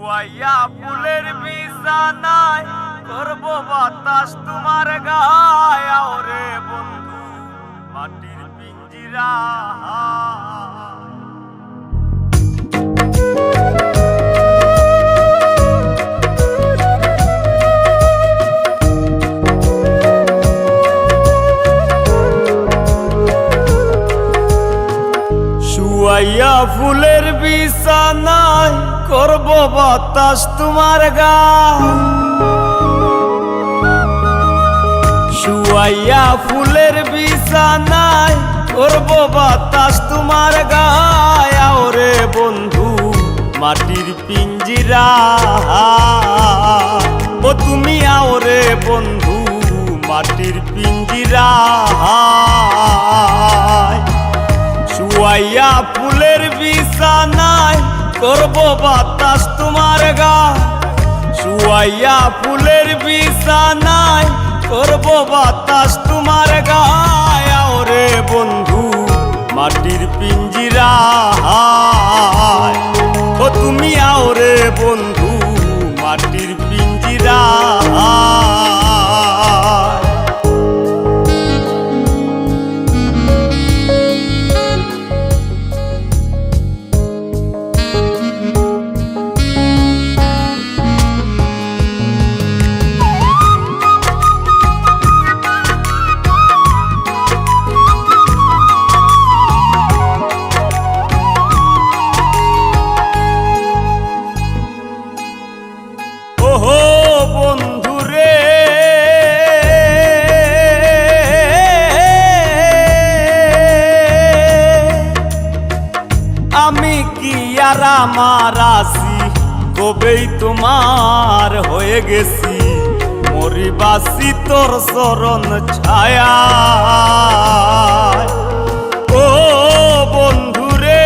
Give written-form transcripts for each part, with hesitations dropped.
শুয়াইয়া ফুলের বিছানায় করব বাতাস তোমার গায়ে ওরে বন্ধু মাটির পিঞ্জিরা শুয়াইয়া ফুলের বিছানায় করব বাতাস তোমার গায়ে শুয়াইয়া ফুলের বিছানায় করব বাতাস তোমার গায়ে ওরে বন্ধু মাটির পিঞ্জিরা ও তুমি আওরে বন্ধু মাটির পিঞ্জিরা শুয়াইয়া ফুলের বিছানায় করব বাতাস তোমার গায়ে শুয়াইয়া ফুলের বিছানায় করব বাতাস তোমার গায়ে ওরে বন্ধু মাটির পিঞ্জিরা ও তুমি আওরে বন্ধু মাটির পিঞ্জিরা ওহো বন্ধুরে আমি কি আর আমার আছি কবেই তোমার হয়ে গেছি মরিবাসি তোর চরণ ছায়া ও বন্ধুরে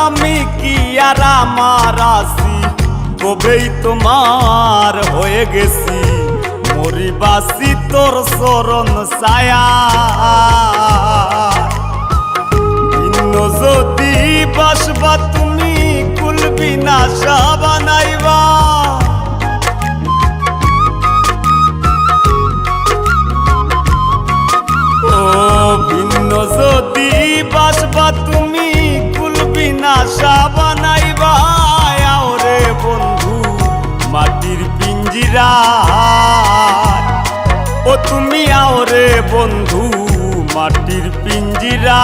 আমি কি আর আমার আছি কবেই তোমার হয়ে গেছি মরিবাসি তোর চরণ ছায়া ভিন্ন যদি বাসবা তুমি কুলবি না বানাইবা ও ভিন্ন যদি বাসবা তুমি কুলবি না বানাইবা ওরে বন্ধু মাটির পিঞ্জিরা ও তুমি আওরে বন্ধু মাটির পিঞ্জিরা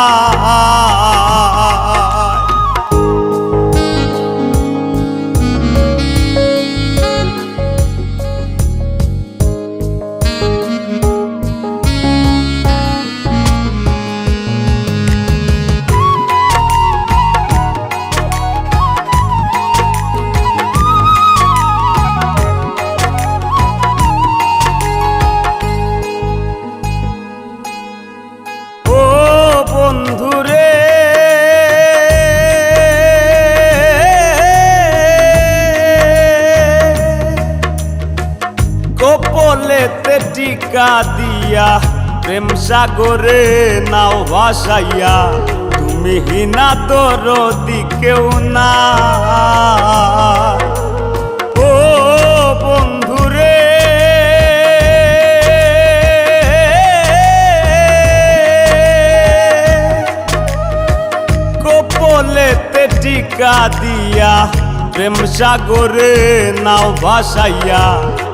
বন্ধুরে কপলেতে টিকা দিয়া প্রেম সাগরে নাও ভাসাইয়া তুমি হিনা দরদি কেউ না ও বন্ধুরে কপলেতে টিকা দিয়া প্রেম সাগরে নাও ভাসাইয়া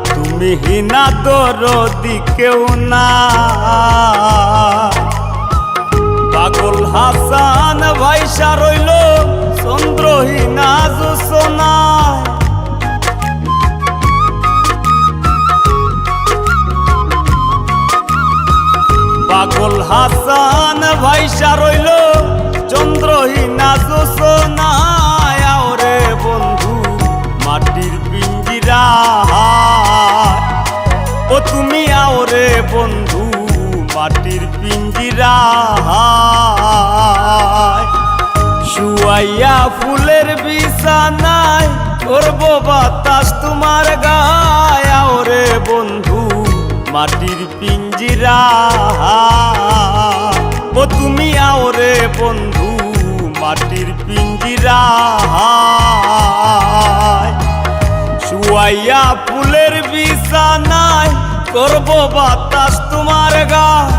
তুমি হিনা দরদি কেউ না পাগল হাসান ভাইসা রইল চন্দ্রহীনা জোছনা পাগল হাসান ভাইসা রইল চন্দ্রহীনা জোছনা ওরে বন্ধু মাটির পিঞ্জিরা ও তুমি আওরে বন্ধু মাটির পিঞ্জিরা শুয়াইয়া ফুলের বিছানায় করব বাতাস তোমার গায়ে ওরে বন্ধু মাটির পিঞ্জিরা। ও তুমি আও রে বন্ধু মাটির পিঞ্জিরা। শুয়াইয়া ফুলের বিছানায় করব বাতাস তোমার গায়।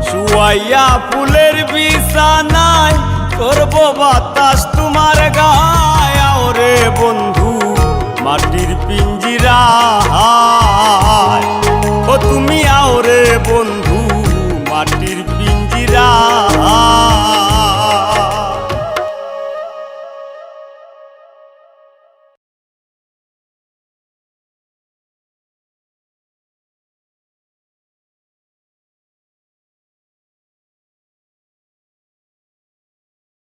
শুয়াইয়া ফুলের বিছানায় করব বাতাস তোমার গায়। আও রে বন্ধু মাটির পিঞ্জিরা। ও তুমি আও রে বন্ধু